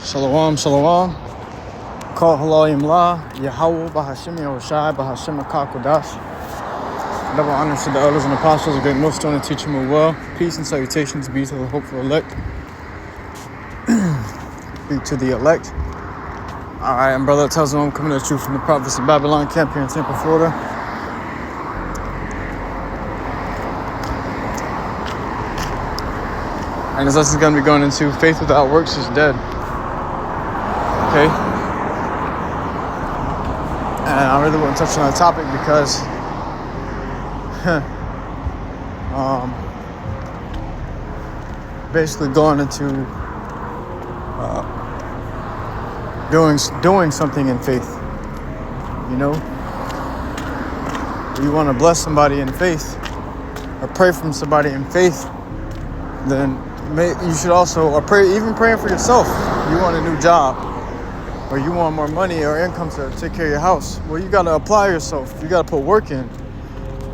Shalom, shalom. Call HALALYAM YAHAWAH, BAHASHAM, BAHASHAM, QADASH. Double honors to the elders and apostles, a great MILLSTONE, and teach them well. Peace and salutations be to the hopeful elect. Be to the elect. Alright, and brother tells them I'm coming at you from the province of Babylon camp here in Tampa, Florida. And this lesson is going to be going into faith without works is dead. Okay? And I really want to touch on that topic because basically going into doing something in faith. You know? If you want to bless somebody in faith or pray from somebody in faith, then you should also, or even praying for yourself. You want a new job, or you want more money or income to take care of your house. Well, you got to apply yourself. You got to put work in,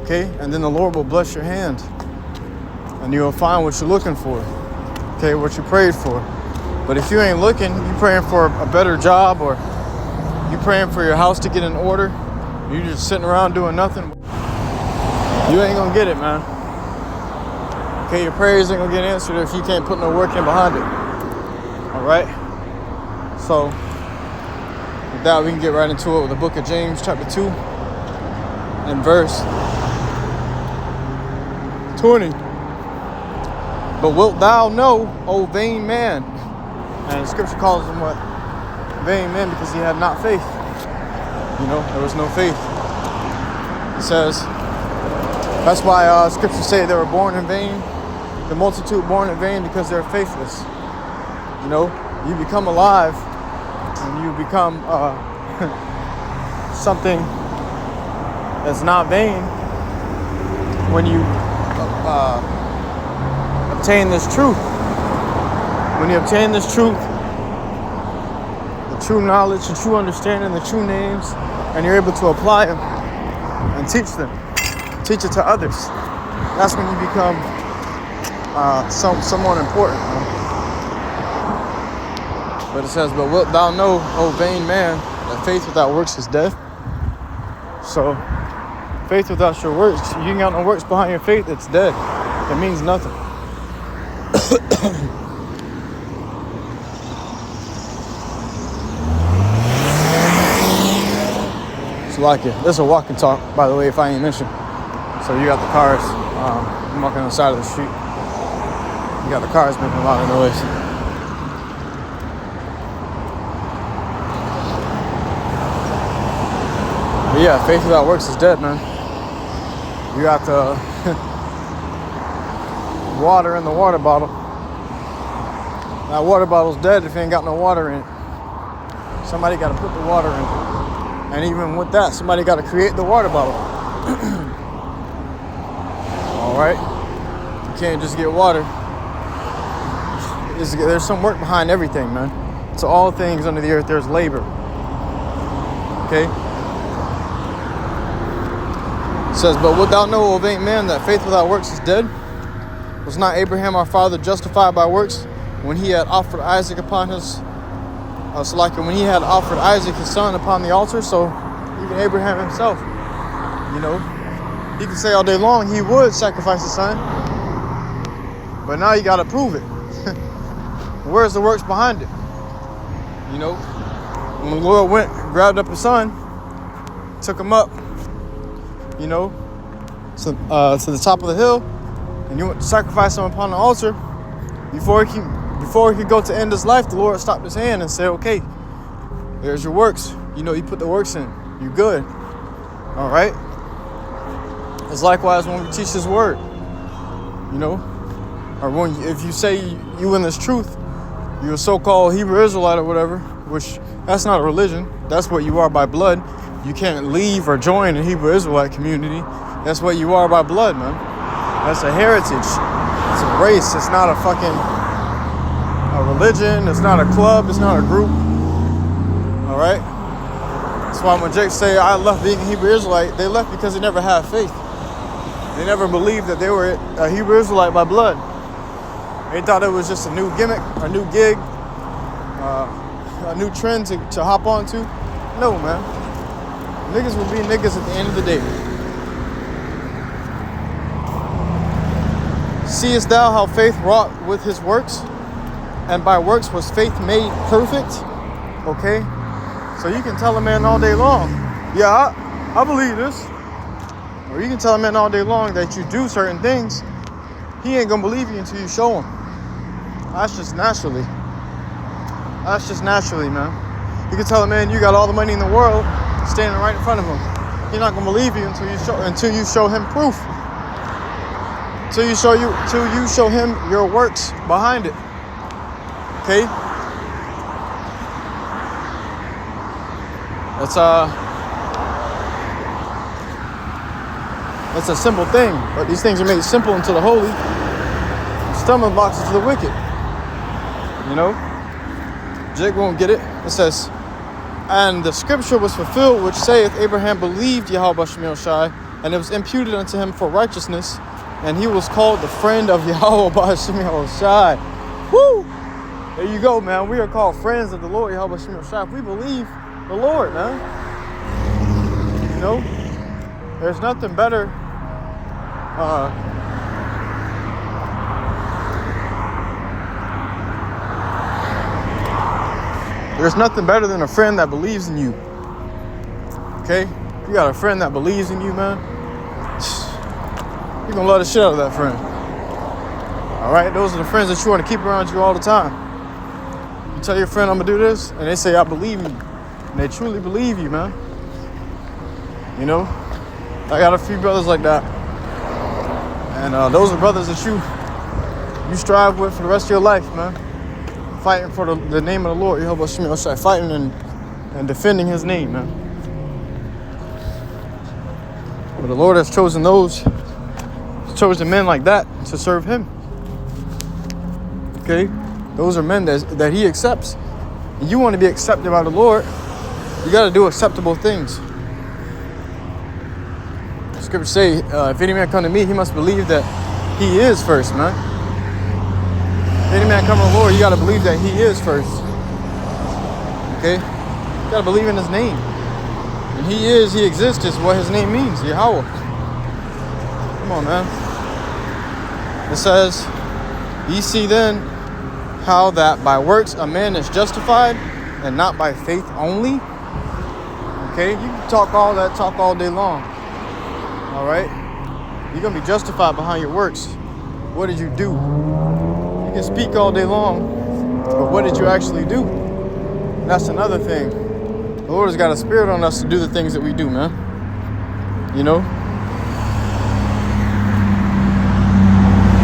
okay? And then the Lord will bless your hand, and you'll find what you're looking for, okay? What you prayed for. But if you ain't looking, you praying for a better job, or you praying for your house to get in order, you just sitting around doing nothing, you ain't gonna get it, man. Okay, your prayers ain't gonna get answered if you can't put no work in behind it. All right? So, with that, we can get right into it with the book of James, chapter 2, and verse 20. But wilt thou know, O vain man? And the scripture calls him what? Vain man, because he had not faith. You know, there was no faith. It says, that's why scriptures say they were born in vain. The multitude born in vain because they're faithless. You know, you become alive and you become something that's not vain when you obtain this truth. When you obtain this truth, the true knowledge, the true understanding, the true names, and you're able to apply them and teach them, teach it to others. That's when you become someone important. But it says, but wilt thou know, O vain man, that faith without works is dead? So, faith without your works, you ain't got no works behind your faith, it's dead. It means nothing. So like it. This is a walk and talk, by the way, if I ain't mentioned. So you got the cars. I'm walking on the side of the street. You got the cars making a lot of noise. But yeah, faith without works is dead, man. You got the water in the water bottle. That water bottle's dead if you ain't got no water in it. Somebody got to put the water in it. And even with that, somebody got to create the water bottle. All right? You can't just get water. There's some work behind everything, man. To all things under the earth, there's labor. Okay? It says, but wilt thou know, O vain man, that faith without works is dead? Was not Abraham our father justified by works when he had offered Isaac upon his... when he had offered Isaac his son upon the altar? So even Abraham himself, you know, he could say all day long he would sacrifice his son. But now you got to prove it. Where's the works behind it? You know, when the Lord went, grabbed up his son, took him up, you know, to the top of the hill, and you went to sacrifice him upon the altar, before he could go to end his life, the Lord stopped his hand and said, okay, there's your works. You know, you put the works in. You're good. All right? It's likewise when we teach his word, you know, or if you say you in this truth, you're a so-called Hebrew Israelite or whatever, which that's not a religion. That's what you are by blood. You can't leave or join a Hebrew Israelite community. That's what you are by blood, man. That's a heritage. It's a race. It's not a religion. It's not a club. It's not a group. All right? That's why when Jake say, I left being a Hebrew Israelite, they left because they never had faith. They never believed that they were a Hebrew Israelite by blood. They thought it was just a new gimmick, a new gig, a new trend to hop onto. No, man. Niggas will be niggas at the end of the day. Seest thou how faith wrought with his works? And by works was faith made perfect? Okay? So you can tell a man all day long, yeah, I believe this. Or you can tell a man all day long that you do certain things. He ain't gonna believe you until you show him. That's just naturally. That's just naturally, man. You can tell a man you got all the money in the world standing right in front of him. He's not gonna believe you until you show him proof. Till you show him your works behind it. Okay? That's a simple thing, but these things are made simple unto the holy, stumbling blocks to the wicked. You know? Jake won't get it. It says, and the scripture was fulfilled, which saith, Abraham believed YAHWASHI, and it was imputed unto him for righteousness, and he was called the friend of YAHWASHI. Woo! There you go, man. We are called friends of the Lord, YAHWASHI. If we believe the Lord, man. You know? There's nothing better. There's nothing better than a friend that believes in you. Okay? You got a friend that believes in you, man. You're gonna love the shit out of that friend. Alright? Those are the friends that you want to keep around you all the time. You tell your friend I'm gonna do this, and they say I believe you. And they truly believe you, man. You know? I got a few brothers like that. And those are brothers that you strive with for the rest of your life, man. Fighting for the name of the Lord, YAHWASHI, fighting and defending his name, man. But the Lord has chosen men like that to serve him. Okay? Those are men that he accepts. And you want to be accepted by the Lord, you got to do acceptable things. The scriptures say, if any man come to me, he must believe that he is first, man. If any man come to the Lord, you got to believe that he is first. Okay? You got to believe in his name. And he exists is what his name means, Yahawah. Come on, man. It says, ye see then how that by works a man is justified and not by faith only. Okay? You can talk all that talk all day long. All right? You're going to be justified behind your works. What did you do? You can speak all day long, but what did you actually do? That's another thing. The Lord has got a spirit on us to do the things that we do, man. You know?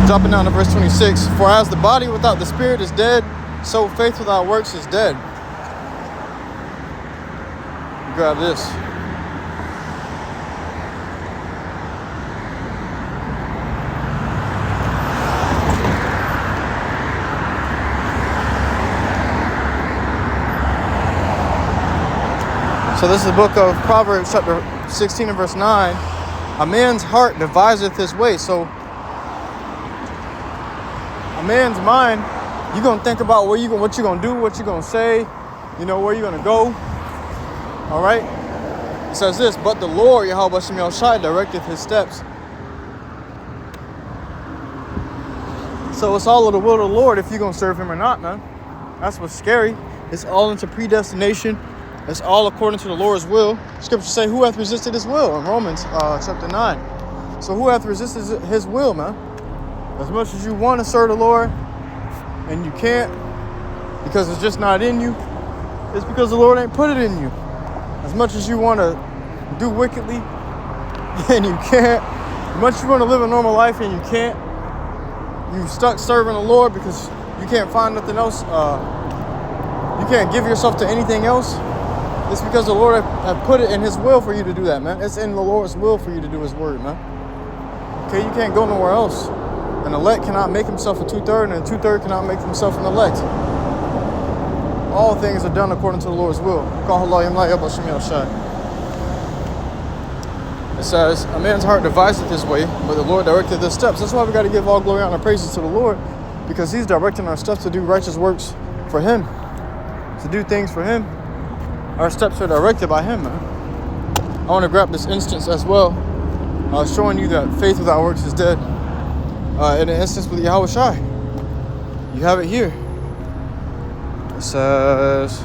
Dropping down to verse 26. For as the body without the spirit is dead, so faith without works is dead. Grab this. So this is the book of Proverbs chapter 16 and verse 9. A man's heart deviseth his way. So a man's mind, you're going to think about what you're going to do, what you're going to say, you know, where you're going to go. All right? It says this, but the Lord, YAHWASHI, directeth his steps. So it's all of the will of the Lord if you're going to serve him or not, man. That's what's scary. It's all into predestination. It's all according to the Lord's will. Scriptures say, who hath resisted his will? In Romans chapter 9. So who hath resisted his will, man? As much as you want to serve the Lord and you can't because it's just not in you, it's because the Lord ain't put it in you. As much as you want to do wickedly and you can't, as much as you want to live a normal life and you can't, you stuck serving the Lord because you can't find nothing else. You can't give yourself to anything else. It's because the Lord have put it in his will for you to do that, man. It's in the Lord's will for you to do his word, man. Okay, you can't go nowhere else. An elect cannot make himself a two-third, and a two-third cannot make himself an elect. All things are done according to the Lord's will. It says, a man's heart deviseth his way, but the Lord directed his steps. That's why we got to give all glory, honor, and praises to the Lord, because he's directing our steps to do righteous works for him. to do things for him, our steps are directed by him, man. I want to grab this instance as well, showing you that faith without works is dead. In an instance with Yahawashi, you have it here. It says,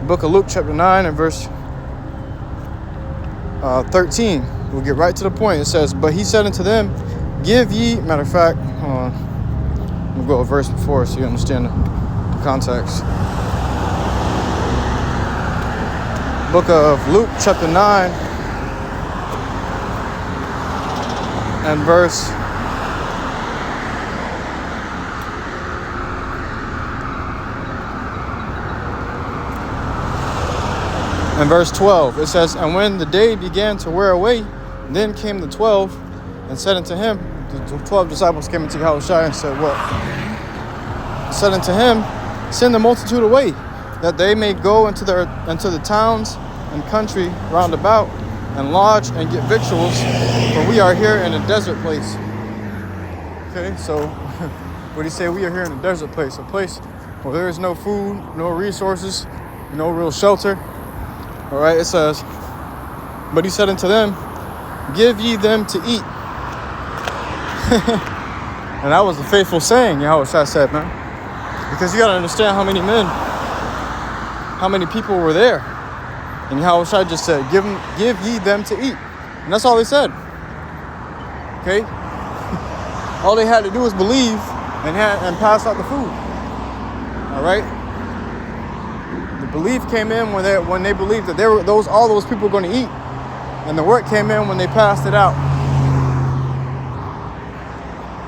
book of Luke chapter 9 and verse 13. We'll get right to the point. It says, but he said unto them, give ye, matter of fact, hold on, we'll go a verse before so you understand the context. Book of Luke chapter 9 and verse 12. It says, and when the day began to wear away, then came the 12 and said unto him, the 12 disciples came into Yahawashi and said, what? Said unto him, send the multitude away, that they may go into the towns and country round about, and lodge and get victuals, for we are here in a desert place. Okay, so what do you say? We are here in a desert place, a place where there is no food, no resources, no real shelter. All right, it says, but he said unto them, give ye them to eat. And that was a faithful saying, Yahawashi said, man. Because you got to understand how many men, how many people were there. And Yahawashi just said, give ye them to eat. And that's all they said. Okay? All they had to do was believe and pass out the food. All right? The belief came in when they believed that all those people were going to eat. And the work came in when they passed it out.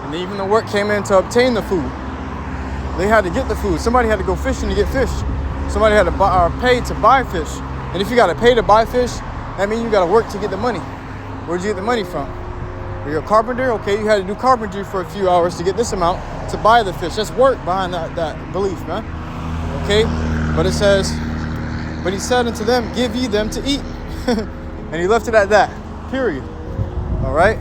And even the work came in to obtain the food. They had to get the food. Somebody had to go fishing to get fish. Somebody had to pay to buy fish. And if you got to pay to buy fish, that means you got to work to get the money. Where'd you get the money from? Are you a carpenter? Okay, you had to do carpentry for a few hours to get this amount to buy the fish. That's work behind that belief, man. Okay? But it says, but he said unto them, give ye them to eat. And he left it at that. Period. All right?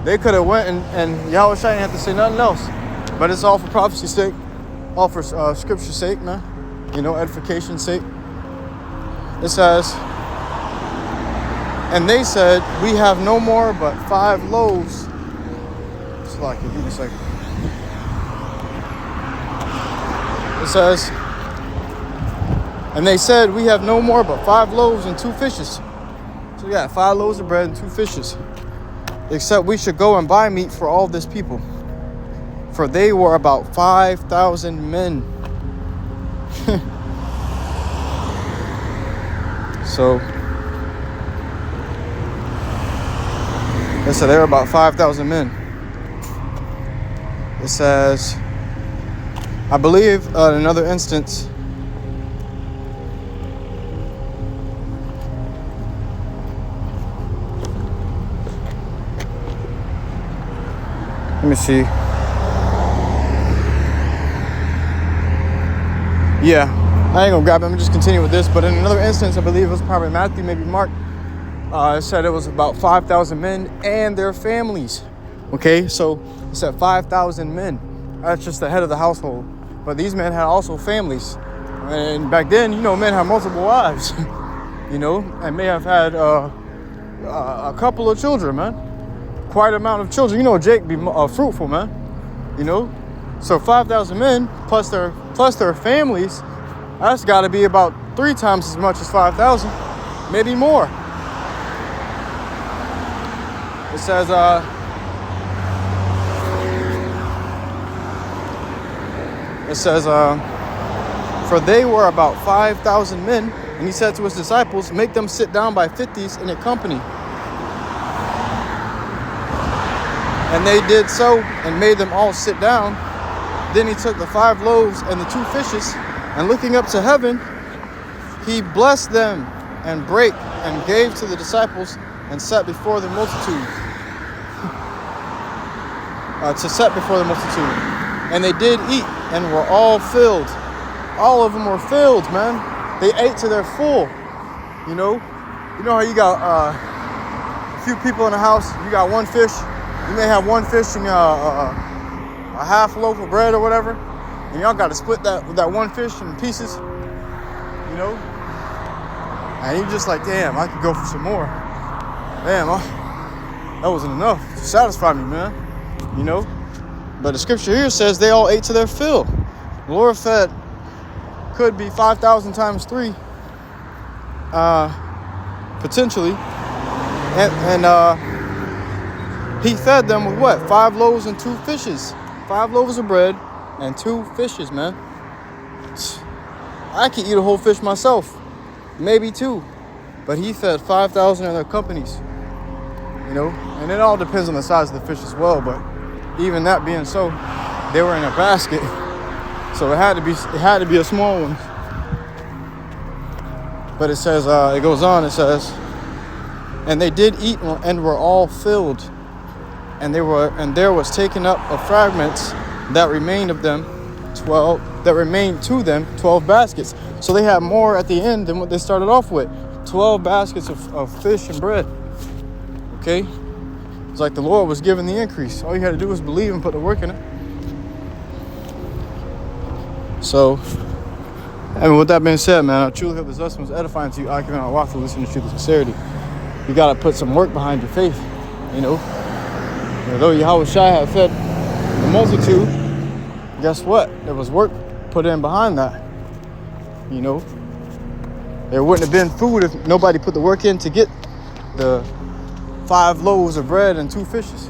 They could have went and Yahawashi didn't have to say nothing else. But it's all for prophecy's sake. All for scripture's sake, man. You know, edification's sake. It says, and they said, we have no more but 5 loaves. It's like, give me a second. It says, and they said, we have no more but 5 loaves and 2 fishes. So we got 5 loaves of bread and 2 fishes. Except we should go and buy meat for all this people. For they were about 5,000 men. So it said there were about 5,000 men. It says, I believe in another instance, let me see. Yeah, I ain't gonna grab it. I'm gonna just continue with this. But in another instance, I believe it was probably Matthew, maybe Mark. It said it was about 5,000 men and their families. Okay, so it said 5,000 men. That's just the head of the household. But these men had also families. And back then, you know, men had multiple wives. You know, and may have had a couple of children, man. Quite amount of children. You know, Jake be fruitful, man. You know, so 5,000 men plus their families. That's got to be about 3 times as much as 5,000, maybe more. It says, for they were about 5,000 men, and he said to his disciples, make them sit down by 50s in a company. And they did so, and made them all sit down. Then he took the 5 loaves and the 2 fishes, and looking up to heaven, he blessed them and brake and gave to the disciples and set before the multitude. To set before the multitude. And they did eat and were all filled. All of them were filled, man. They ate to their full. You know how you got a few people in the house, you got 1 fish. You may have 1 fish and a half loaf of bread or whatever. and y'all got to split that one fish in pieces, you know. And he just like, damn, I could go for some more. Damn, that wasn't enough to satisfy me, man. You know. But the scripture here says they all ate to their fill. The Lord fed, could be 5,000 times 3, potentially, and he fed them with what? 5 loaves and 2 fishes. 5 loaves of bread and 2 fishes, man. I could eat a whole fish myself, maybe 2, but he fed 5,000 in their companies. You know, and it all depends on the size of the fish as well. But even that being so, they were in a basket, so it had to be a small one. But it says, it goes on. It says, and they did eat and were all filled, and there was taken up of fragments that remained of them 12. That remained to them 12 baskets. So they had more at the end than what they started off with. 12 baskets of fish and bread. Okay? It's like the Lord was giving the increase. All you had to do was believe and put the work in it. So, I mean, with that being said, man, I truly hope this lesson was edifying to you. I cannot walk through listening to truth and sincerity. You got to put some work behind your faith, you know. Although YAHAWASHI had fed the multitude, guess what? There was work put in behind that, you know. There wouldn't have been food if nobody put the work in to get the 5 loaves of bread and 2 fishes.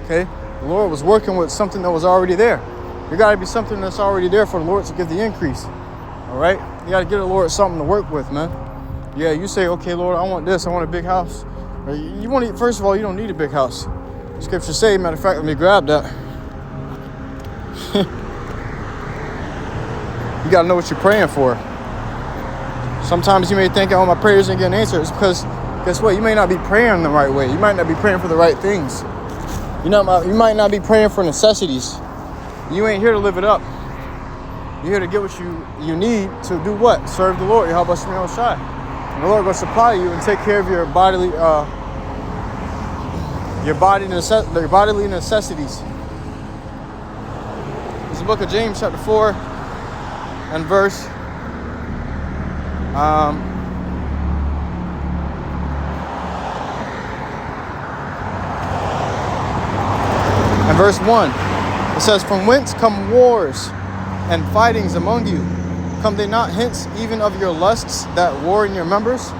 Okay? The Lord was working with something that was already there. There got to be something that's already there for the Lord to give the increase. All right? You got to give the Lord something to work with, man. Yeah, you say, okay, Lord, I want this. I want a big house. Or you want to, first of all, you don't need a big house. The scriptures say, matter of fact, let me grab that. You got to know what you're praying for. Sometimes you may think, oh, my prayers ain't getting answered. It's because, guess what? You may not be praying the right way. You might not be praying for the right things. You might not be praying for necessities. You ain't here to live it up. You're here to get what you need to do what? Serve the Lord. YAHAWASHI. And the Lord will supply you and take care of your bodily necessities. It's the book of James, chapter 4, and verse and verse 1. It says, from whence come wars and fightings among you? Come they not hence even of your lusts that war in your members?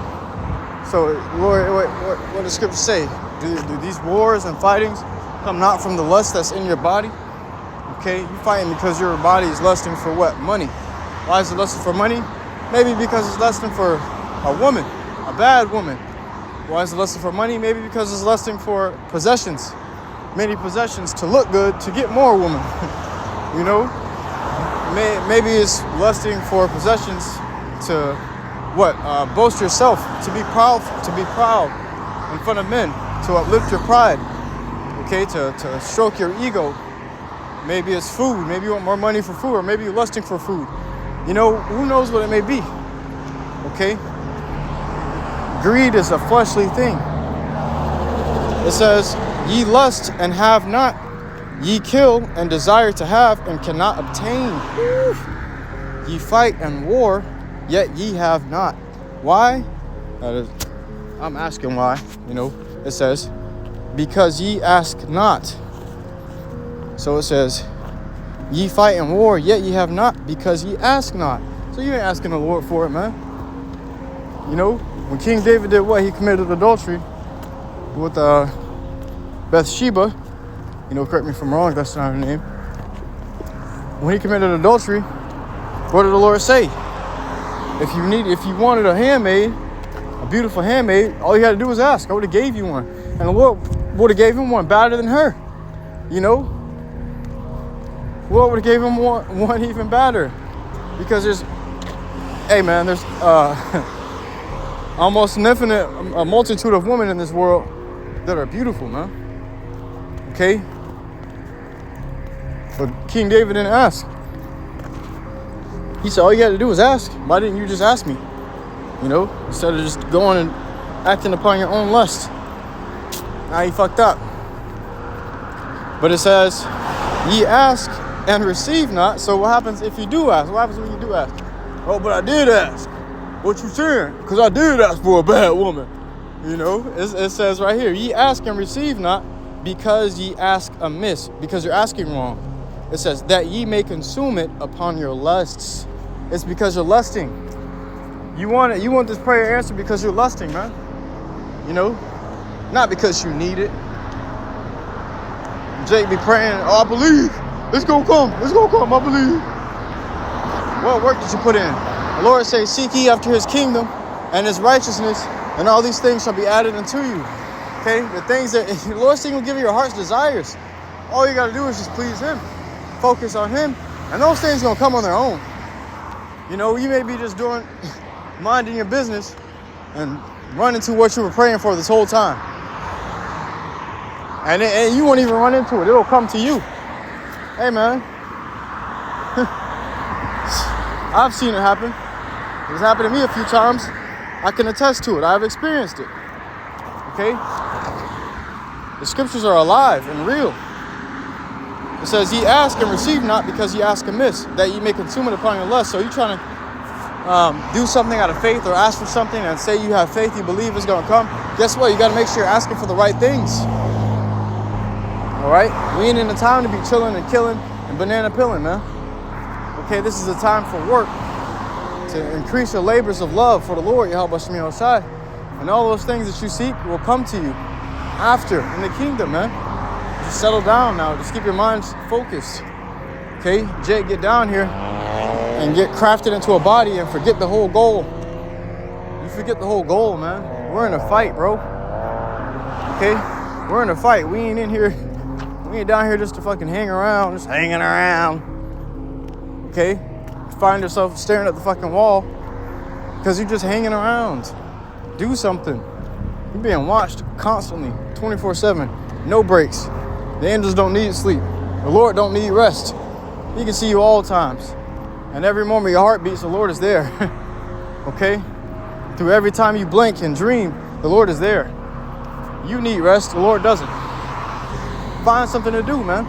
So, Lord, what does Scripture say? Do these wars and fightings come not from the lust that's in your body? Okay, you're fighting because your body is lusting for what? Money. Why is it lusting for money? Maybe because it's lusting for a woman, a bad woman. Why is it lusting for money? Maybe because it's lusting for possessions. Many possessions to look good, to get more woman. You know? Maybe it's lusting for possessions to what? Boast yourself, to be proud in front of men, to uplift your pride. Okay, to stroke your ego. Maybe it's food. Maybe you want more money for food, or maybe you're lusting for food. You know, who knows what it may be? Okay? Greed is a fleshly thing. It says, ye lust and have not. Ye kill and desire to have and cannot obtain. Ye fight and war, yet ye have not. Why? I'm asking why. You know, it says, because ye ask not. So it says, ye fight and war, yet ye have not, because ye ask not. So you ain't asking the Lord for it, man. You know, when King David did what? He committed adultery with Bathsheba. You know, correct me if I'm wrong, that's not her name. When he committed adultery, what did the Lord say? If you wanted a handmaid, a beautiful handmaid, all you had to do was ask. I would have gave you one. And the Lord would have gave him one better than her. You know? The Lord would have gave him one even better. Because there's almost an infinite, a multitude of women in this world that are beautiful, man. Okay? But King David didn't ask. He said, all you had to do was ask. Why didn't you just ask me? You know, instead of just going and acting upon your own lust. Now you fucked up. But it says, ye ask and receive not. So what happens if you do ask? What happens when you do ask? Oh, but I did ask. What you saying? Because I did ask for a bad woman. You know, it says right here, ye ask and receive not, because ye ask amiss, because you're asking wrong. It says that ye may consume it upon your lusts. It's because you're lusting. You want this prayer answered because you're lusting, man. You know, not because you need it. Jake be praying, oh, I believe. It's gonna come. It's gonna come. I believe. What work did you put in? The Lord says, seek ye after his kingdom and his righteousness, and all these things shall be added unto you. Okay? The things that the Lord's saying will give you your heart's desires. All you got to do is just please him. Focus on him. And those things are going to come on their own. You know, you may be just minding your business and run into what you were praying for this whole time. And you won't even run into it. It'll come to you. Hey, man. I've seen it happen. It's happened to me a few times. I can attest to it. I've experienced it. Okay? The scriptures are alive and real. It says, ye ask and receive not, because ye ask amiss, that ye may consume it upon your lust. So you're trying to do something out of faith, or ask for something and say you have faith, you believe it's going to come. Guess what? You got to make sure you're asking for the right things. All right? We ain't in the time to be chilling and killing and banana pilling, man. Okay, this is a time for work, to increase your labors of love for the Lord, YAHAWASHI. And all those things that you seek will come to you after in the kingdom, man. Just settle down now. Just keep your minds focused. Okay, Jake, get down here and get crafted into a body and forget the whole goal. You forget the whole goal, man. We're in a fight, bro. Okay, we're in a fight. We ain't in here. We ain't down here just to fucking hang around, just hanging around. Okay, find yourself staring at the fucking wall because you're just hanging around. Do something. You're being watched constantly, 24/7, no breaks. The angels don't need sleep. The Lord don't need rest. He can see you all times. And every moment your heart beats, the Lord is there. Okay? Through every time you blink and dream, the Lord is there. You need rest, the Lord doesn't. Find something to do, man.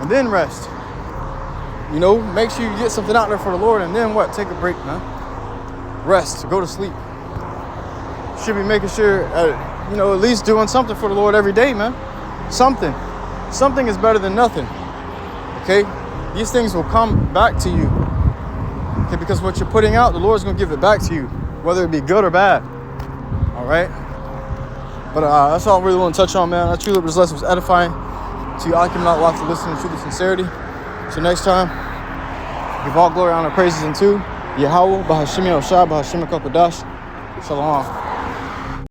And then rest. You know, make sure you get something out there for the Lord, and then what? Take a break, man. Rest, go to sleep. Should be making sure, at least doing something for the Lord every day, man. Something. Something is better than nothing. Okay? These things will come back to you. Okay, because what you're putting out, the Lord's going to give it back to you, whether it be good or bad. All right? But that's all I really want to touch on, man. I truly hope this lesson was edifying to you. I cannot watch to listen to the sincerity. So next time, give all glory, honor, praises unto Yahawah, BAHASHAM, QADASH. Shalom.